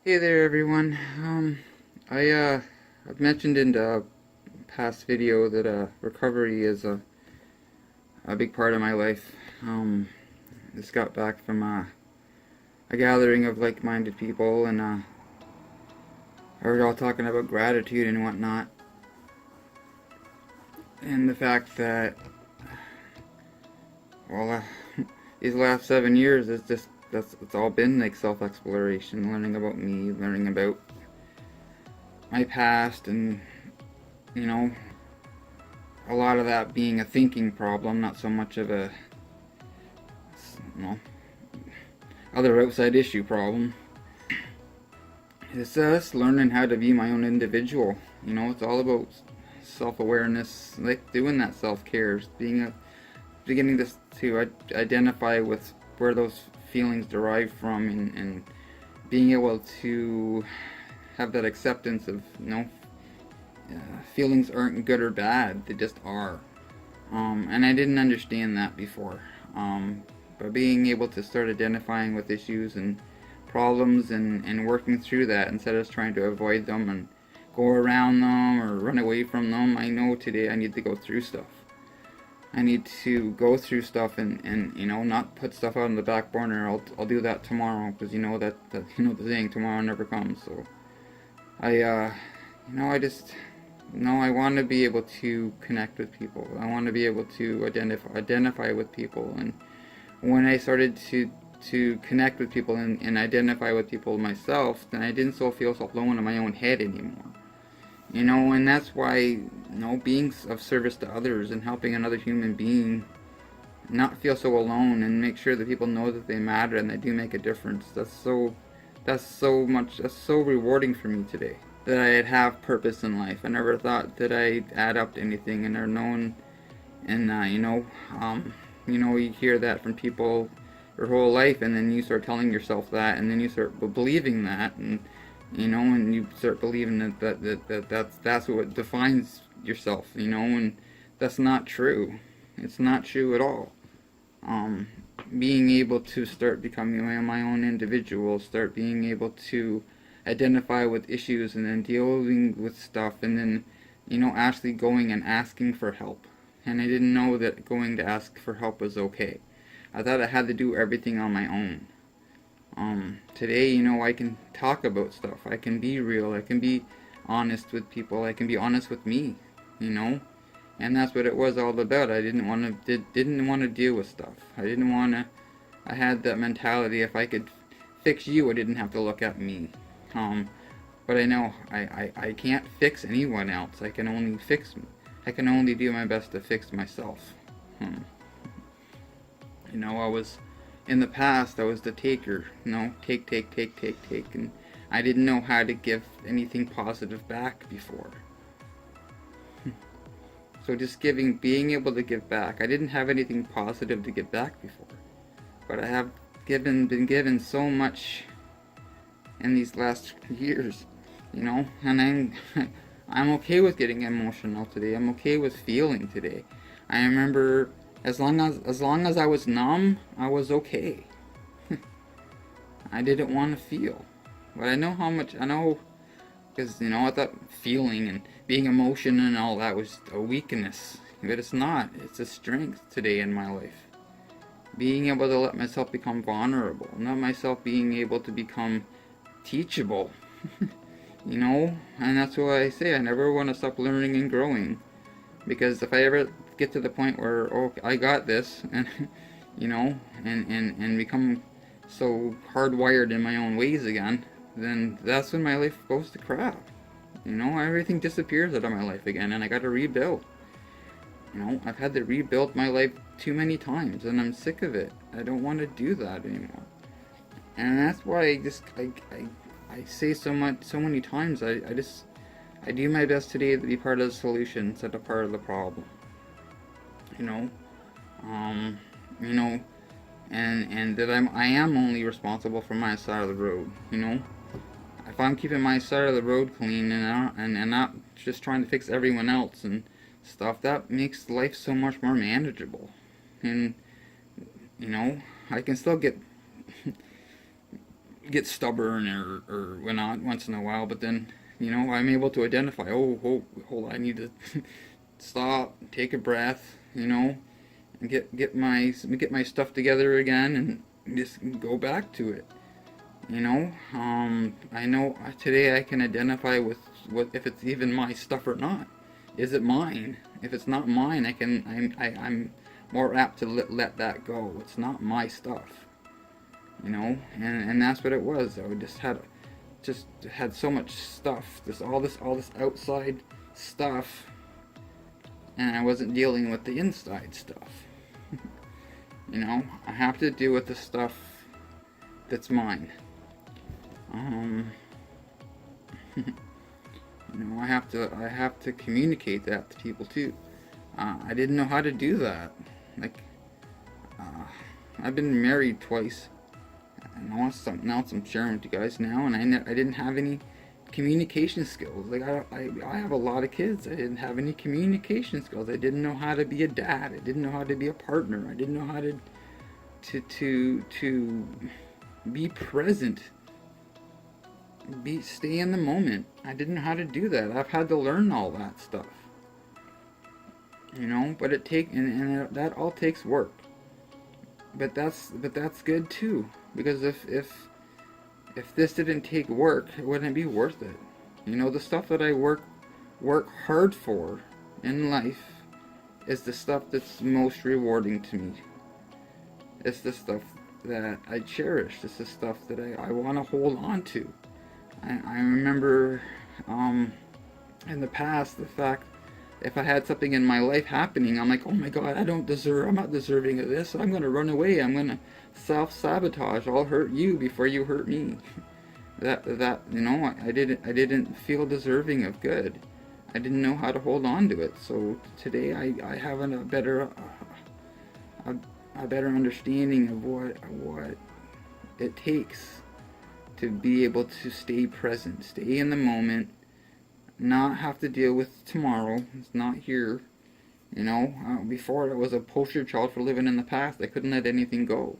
Hey there, everyone. I've mentioned in the past video that recovery is a big part of my life. Just got back from a gathering of like-minded people, and we were all talking about gratitude and whatnot, and the fact that well, these last 7 years is just it's all been like self-exploration, learning about me, learning about my past, and you know, a lot of that being a thinking problem, not so much of a, well, other outside issue problem. It's just learning how to be my own individual. It's all about self-awareness, like doing that self-care, beginning to identify with where those feelings derive from, and being able to have that acceptance of, feelings aren't good or bad, they just are. And I didn't understand that before. But being able to start identifying with issues and problems, and working through that instead of trying to avoid them and go around them or run away from them, I know today I need to go through stuff. I need to go through stuff, and not put stuff out on the back burner. I'll do that tomorrow, because that the saying, tomorrow never comes. So I just I want to be able to connect with people. I want to be able to identify with people. And when I started to connect with people and identify with people myself, then I didn't feel so alone in my own head anymore. And that's why, being of service to others and helping another human being not feel so alone, and make sure that people know that they matter and they do make a difference. That's so rewarding for me today. That I'd have purpose in life. I never thought that I'd add up to anything, and are known, and you hear that from people your whole life, and then you start telling yourself that, and then you start believing that, and you start believing that's what defines yourself, and that's not true. It's not true at all. Being able to start becoming my own individual, start being able to identify with issues, and then dealing with stuff, and then actually going and asking for help. And I didn't know that going to ask for help was okay. I thought I had to do everything on my own. Today, I can talk about stuff. I can be real. I can be honest with people. I can be honest with me, and that's what it was all about. I didn't want to deal with stuff. I had that mentality, if I could fix you, I didn't have to look at me. But I know I can't fix anyone else. I can only do my best to fix myself. I was, in the past, I was the taker. Take, and I didn't know how to give anything positive back before. So just being able to give back. I didn't have anything positive to give back before, but I have been given so much in these last years, and I'm okay with getting emotional today. I'm okay with feeling today. I remember, as long as I was numb, I was okay. I didn't want to feel, but I know, because I thought feeling and being emotional and all that was a weakness, but it's not. It's a strength today in my life. Being able to let myself become vulnerable, not myself being able to become teachable, and that's why I say I never want to stop learning and growing, because if I ever get to the point where, I got this, and and become so hardwired in my own ways again, then that's when my life goes to crap. Everything disappears out of my life again, and I got to rebuild. I've had to rebuild my life too many times, and I'm sick of it. I don't want to do that anymore. And that's why I say so many times, I do my best today to be part of the solution instead of part of the problem. And that I am only responsible for my side of the road. If I'm keeping my side of the road clean, and not just trying to fix everyone else and stuff, that makes life so much more manageable. And I can still get get stubborn or whatnot once in a while, but then, I'm able to identify, oh, hold on, I need to stop, take a breath, and get my stuff together again and just go back to it. I know today I can identify with what if it's even my stuff or not. Is it mine? If it's not mine, I'm more apt to let that go. It's not my stuff, and that's what it was. I just had so much stuff, all this outside stuff, and I wasn't dealing with the inside stuff. I have to deal with the stuff that's mine. Um, I have to communicate that to people too. I didn't know how to do that. Like, I've been married twice, and I want something else I'm sharing with you guys now. And I didn't have any communication skills. Like, I have a lot of kids. I didn't have any communication skills. I didn't know how to be a dad. I didn't know how to be a partner. I didn't know how to be present, stay in the moment. I didn't know how to do that. I've had to learn all that stuff. But and that all takes work. But that's good too, because if this didn't take work, it wouldn't be worth it. The stuff that I work hard for in life is the stuff that's most rewarding to me. It's the stuff that I cherish. It's the stuff that I want to hold on to. I remember in the past, the fact, if I had something in my life happening, I'm like, oh my God, I'm not deserving of this. So I'm going to run away. I'm going to self-sabotage. I'll hurt you before you hurt me. I didn't feel deserving of good. I didn't know how to hold on to it. So today I have a better understanding of what it takes to be able to stay present, stay in the moment, not have to deal with tomorrow. It's not here. Before I was a poster child for living in the past. I couldn't let anything go.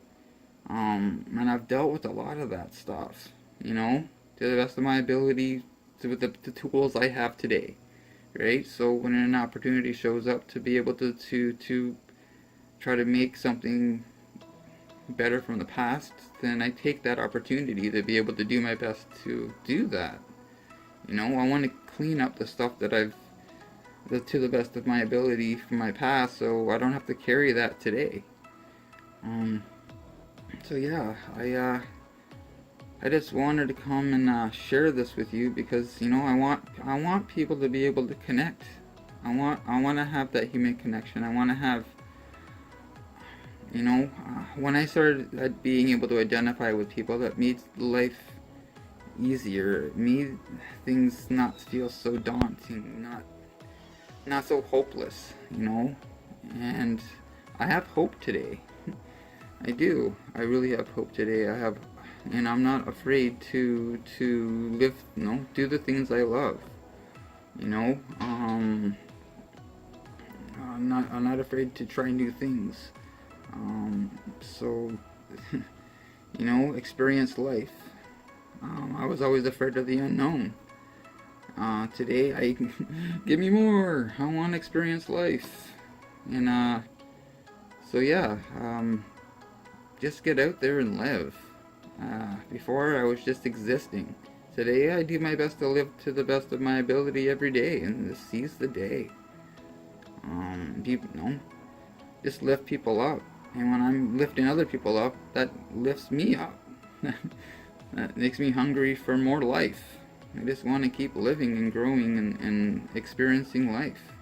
And I've dealt with a lot of that stuff, to the best of my ability, with the tools I have today, right? So when an opportunity shows up to be able to try to make something better from the past, then I take that opportunity to be able to do my best to do that. I want to clean up the stuff that to the best of my ability from my past, so I don't have to carry that today. So yeah, I just wanted to come and share this with you because I want people to be able to connect. I want to have that human connection. I want to have when I started being able to identify with people, that made life easier. It made things not feel so daunting, not so hopeless, And I have hope today. I do. I really have hope today. And I'm not afraid to live, do the things I love. I'm not afraid to try new things. So, experience life. I was always afraid of the unknown. Today, give me more. I want to experience life. And, so yeah, just get out there and live. Before, I was just existing. Today, I do my best to live to the best of my ability every day and just seize the day. Just lift people up. And when I'm lifting other people up, that lifts me up. That makes me hungry for more life. I just want to keep living and growing and experiencing life.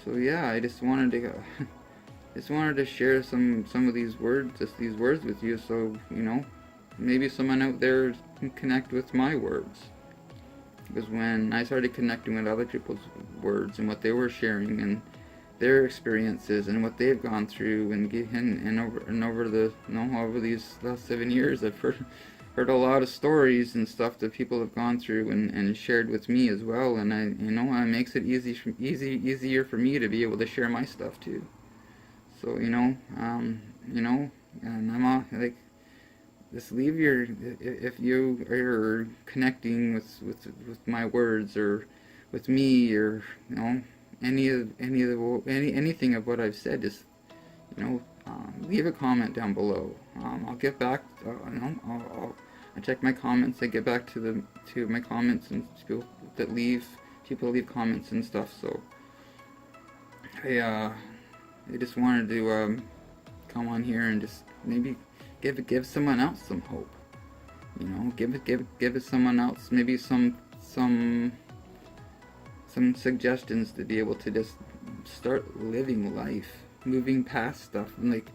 So yeah, I just wanted to share some of these words with you, so maybe someone out there can connect with my words. Because when I started connecting with other people's words and what they were sharing and their experiences and what they've gone through, and over these last 7 years, I've heard a lot of stories and stuff that people have gone through and shared with me as well, and it makes it easier for me to be able to share my stuff too. So and I'm all like, just leave your, if you are connecting with my words, or with me, or anything of what I've said, just leave a comment down below. I'll get back. I check my comments. I get back to my comments, and people leave comments and stuff. So I just wanted to come on here and just maybe give someone else some hope. Give someone else maybe some suggestions to be able to just start living life, moving past stuff, and like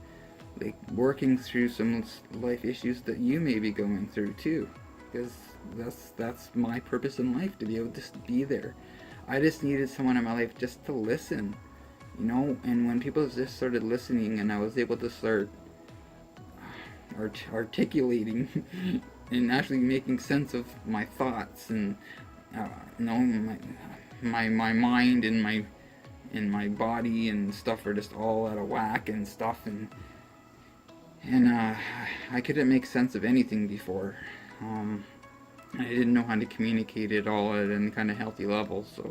working through some life issues that you may be going through too, because that's my purpose in life, to be able to just be there. I just needed someone in my life just to listen, and when people just started listening, and I was able to start articulating and actually making sense of my thoughts, and my mind and my body and stuff are just all out of whack and stuff, and I couldn't make sense of anything before. I didn't know how to communicate it all at any kind of healthy level. So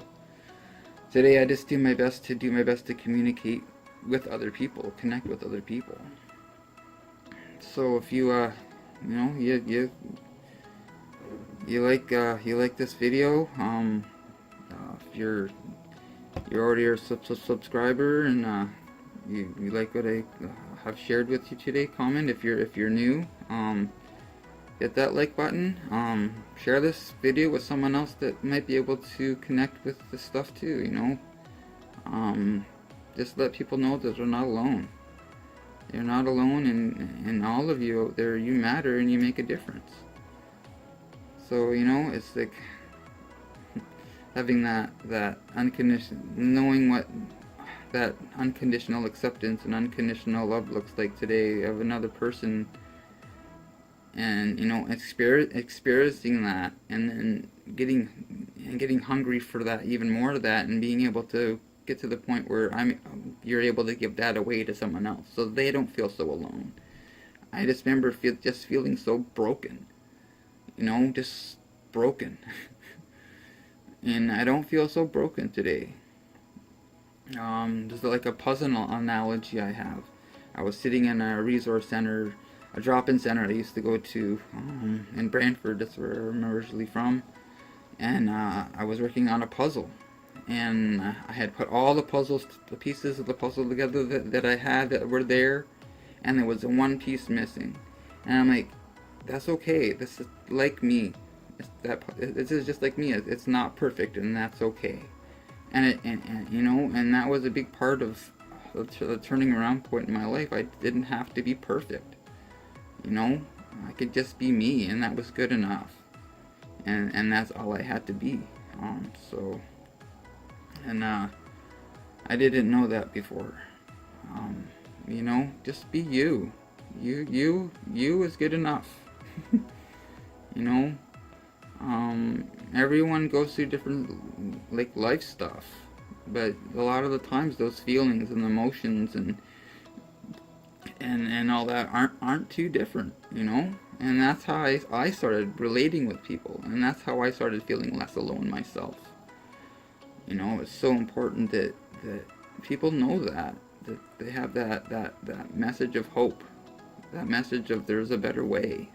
today I just do my best to communicate with other people, connect with other people. So if you you like this video, if you're already a subscriber, and you like what I have shared with you today, comment. If you're new, hit that like button. Share this video with someone else that might be able to connect with this stuff too. Just let people know that they're not alone. You're not alone, and all of you out there, you matter and you make a difference. So it's like having that unconditional, knowing what that unconditional acceptance and unconditional love looks like today of another person, and experiencing that, and then getting hungry for that, even more of that, and being able to get to the point where you're able to give that away to someone else, so they don't feel so alone. I just remember just feeling so broken, just broken. And I don't feel so broken today. There's like a puzzle analogy I have. I was sitting in a resource center, a drop-in center I used to go to in Brantford. That's where I'm originally from. And I was working on a puzzle. And I had put all the pieces of the puzzle together that I had that were there. And there was one piece missing. And I'm like, that's okay. This is like me. This is just like me. It's not perfect, and that's okay. And that was a big part of the turning around point in my life. I didn't have to be perfect. I could just be me, and that was good enough. And that's all I had to be. I didn't know that before. Just be you. You is good enough. Everyone goes through different life stuff, but a lot of the times those feelings and emotions and all that aren't too different, and that's how I started relating with people, and that's how I started feeling less alone myself. It's so important that people know that they have that message of hope, that message of there's a better way,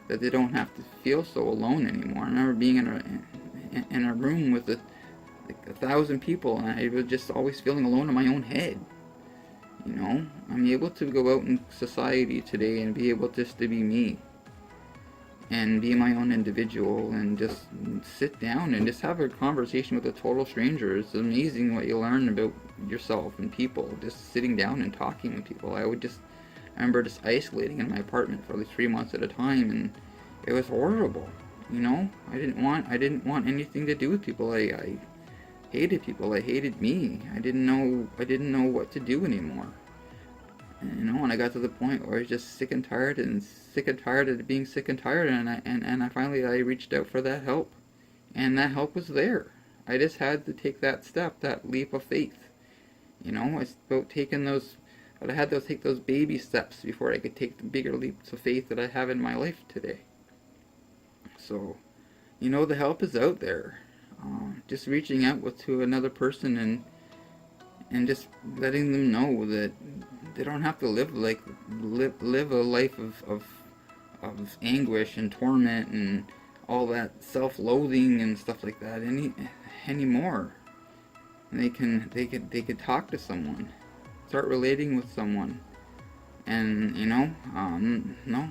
that they don't have to feel so alone anymore. I remember being in a room with 1,000 people, and I was just always feeling alone in my own head. I'm able to go out in society today and be able just to be me, and be my own individual, and just sit down and just have a conversation with a total stranger. It's amazing what you learn about yourself and people, just sitting down and talking with people. I remember just isolating in my apartment for like 3 months at a time, and it was horrible. I didn't want anything to do with people. I hated people. I hated me. I didn't know what to do anymore. And I got to the point where I was just sick and tired of being sick and tired, and I finally reached out for that help, and that help was there. I just had to take that step, that leap of faith. It's about taking those But I had to take those baby steps before I could take the bigger leaps of faith that I have in my life today. So, the help is out there. Just reaching out to another person and just letting them know that they don't have to live a life of anguish and torment and all that self-loathing and stuff like that anymore. And they could talk to someone, start relating with someone, and no, a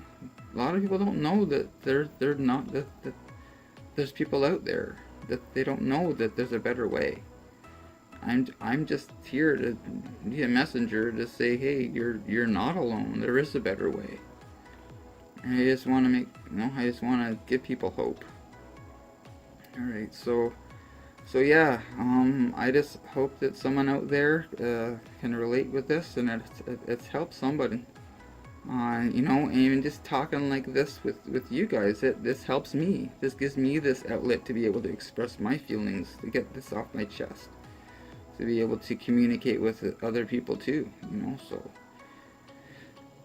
lot of people don't know that they're not that there's people out there that they don't know that there's a better way. I'm just here to be a messenger to say, hey, you're not alone. There is a better way. And I just want to I just want to give people hope. All right, so yeah, I just hope that someone out there can relate with this, and it's helped somebody. And even just talking like this with you guys, this helps me. This gives me this outlet to be able to express my feelings, to get this off my chest, to be able to communicate with other people too. So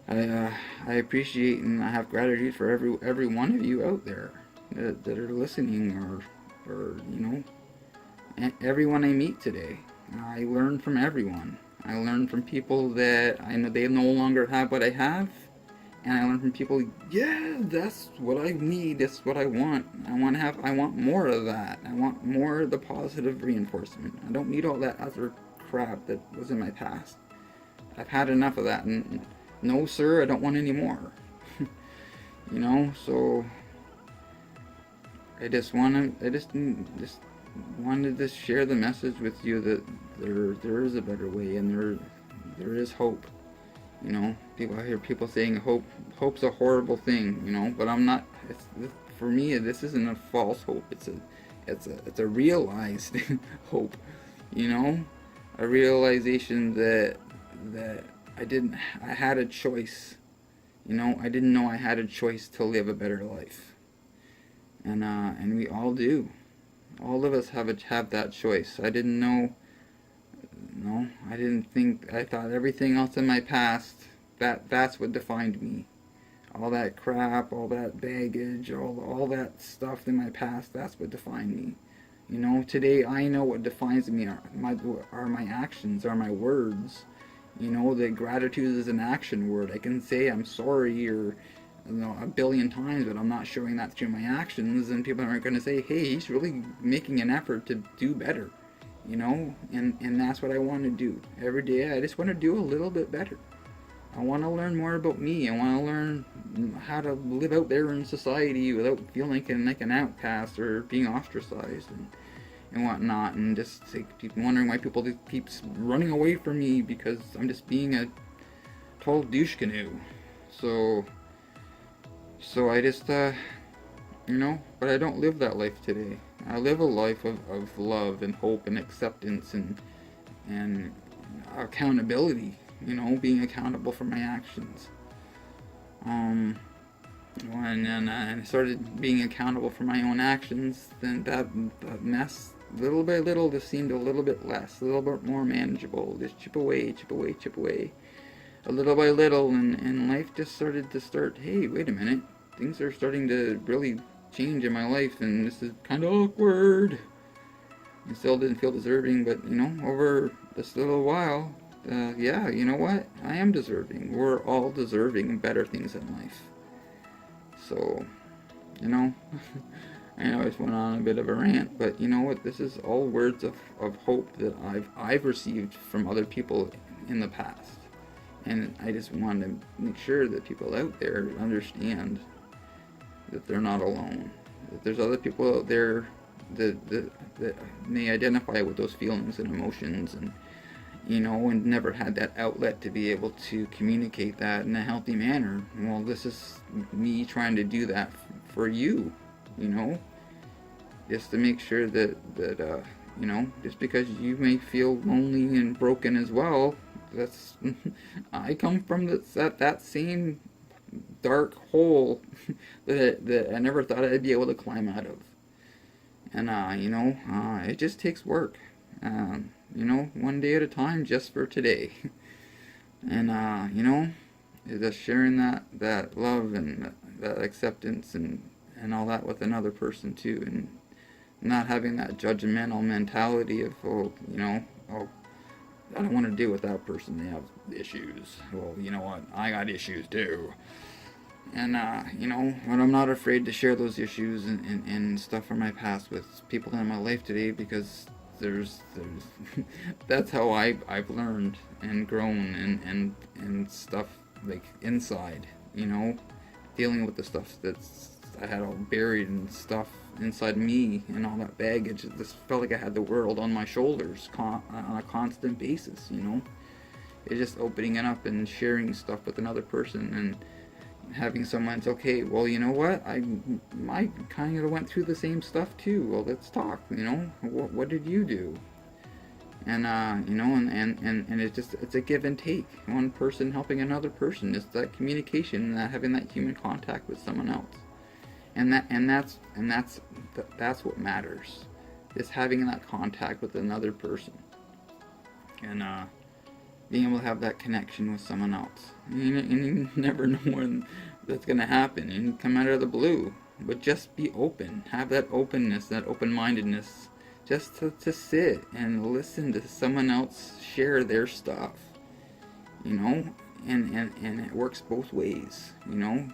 I appreciate and I have gratitude for every one of you out there that are listening, or everyone I meet today. I learn from everyone. I learn from people that I know they no longer have what I have, and I learn from people, yeah, that's what I need, that's what I want. I want more of that. I want more of the positive reinforcement. I don't need all that other crap that was in my past. I've had enough of that, and no sir, I don't want any more. So I just wanted to share the message with you that there is a better way, and there is hope. I hear people saying hope's a horrible thing, but I'm not. For me, this isn't a false hope. It's a realized hope, a realization that I had a choice. I didn't know I had a choice to live a better life, and we all do. All of us have that choice. I didn't know. No, I didn't think. I thought everything else in my past, that's what defined me. All that crap, all that baggage, all that stuff in my past, that's what defined me. Today I know what defines me are my actions, are my words. That gratitude is an action word. I can say I'm sorry or a billion times, but I'm not showing that through my actions, and people aren't going to say, hey, he's really making an effort to do better. And that's what I want to do. Every day I just want to do a little bit better. I want to learn more about me. I want to learn how to live out there in society without feeling like an outcast or being ostracized and whatnot, and just keep wondering why people keep running away from me because I'm just being a total douche canoe. So I just, but I don't live that life today. I live a life of love and hope and acceptance and accountability, being accountable for my actions. When I started being accountable for my own actions, then that mess, little by little, just seemed a little bit less, a little bit more manageable. Just chip away, a little by little, and life just started, hey, wait a minute, things are starting to really change in my life, and this is kind of awkward. I still didn't feel deserving, but over this little while, yeah, you know what? I am deserving. We're all deserving better things in life. So, I know I just went on a bit of a rant, but you know what? This is all words of hope that I've received from other people in the past, and I just want to make sure that people out there understand that they're not alone. That there's other people out there that may identify with those feelings and emotions, and and never had that outlet to be able to communicate that in a healthy manner. Well, this is me trying to do that for you, just to make sure that just because you may feel lonely and broken as well, that's I come from that same dark hole that I never thought I'd be able to climb out of. And it just takes work. One day at a time, just for today. And you know, just sharing that love and that acceptance and all that with another person too, and not having that judgmental mentality of, oh, you know, oh, I don't want to deal with that person, they have issues. Well, you know what, I got issues too. And you know, but I'm not afraid to share those issues and stuff from my past with people in my life today, because there's that's how I've learned and grown and stuff, like inside, you know, dealing with the stuff that's I had all buried and stuff inside me and all that baggage. It just felt like I had the world on my shoulders on a constant basis, you know. It's just opening it up and sharing stuff with another person and having someone say, okay, well, you know what, I kind of went through the same stuff too. Well, let's talk. You know, what did you do? And you know, and it's a give and take. One person helping another person. It's that communication and that having that human contact with someone else. That's what matters. Is having that contact with another person. And being able to have that connection with someone else. And you never know when that's going to happen. And you come out of the blue. But just be open. Have that openness, that open-mindedness, just to sit and listen to someone else share their stuff. You know? And it works both ways. You know?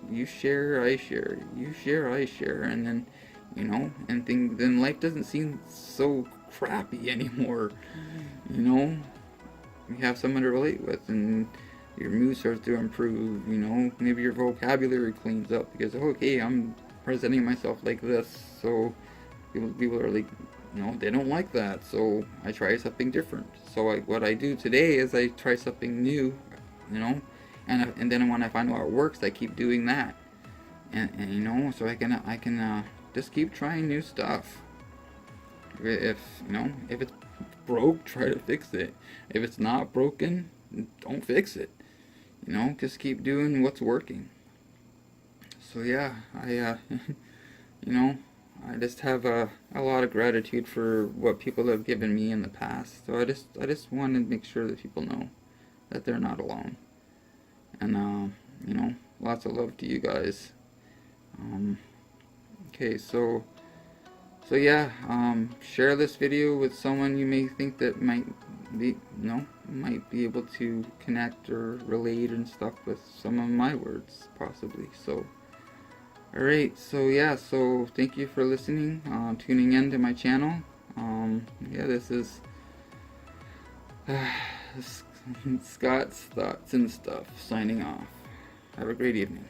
You share, I share. You share, I share. And then, you know, then life doesn't seem so crappy anymore. You know? You have someone to relate with, and your mood starts to improve. You know, maybe your vocabulary cleans up because, okay, I'm presenting myself like this, so people are like, you know, they don't like that, so I try something different. So what I do today is I try something new, you know, and then when I find out it works, I keep doing that, and you know, so I can just keep trying new stuff. If you know, if it's broke, try to fix it. If it's not broken, don't fix it. You know, just keep doing what's working. So yeah, you know, I just have a lot of gratitude for what people have given me in the past. So I just want to make sure that people know that they're not alone. And you know, lots of love to you guys. Okay, so yeah, share this video with someone you may think that might be, might be able to connect or relate and stuff with some of my words, possibly. So, alright, so yeah, so thank you for listening, tuning in to my channel. Yeah, this is Scott's Thoughts and Stuff, signing off. Have a great evening.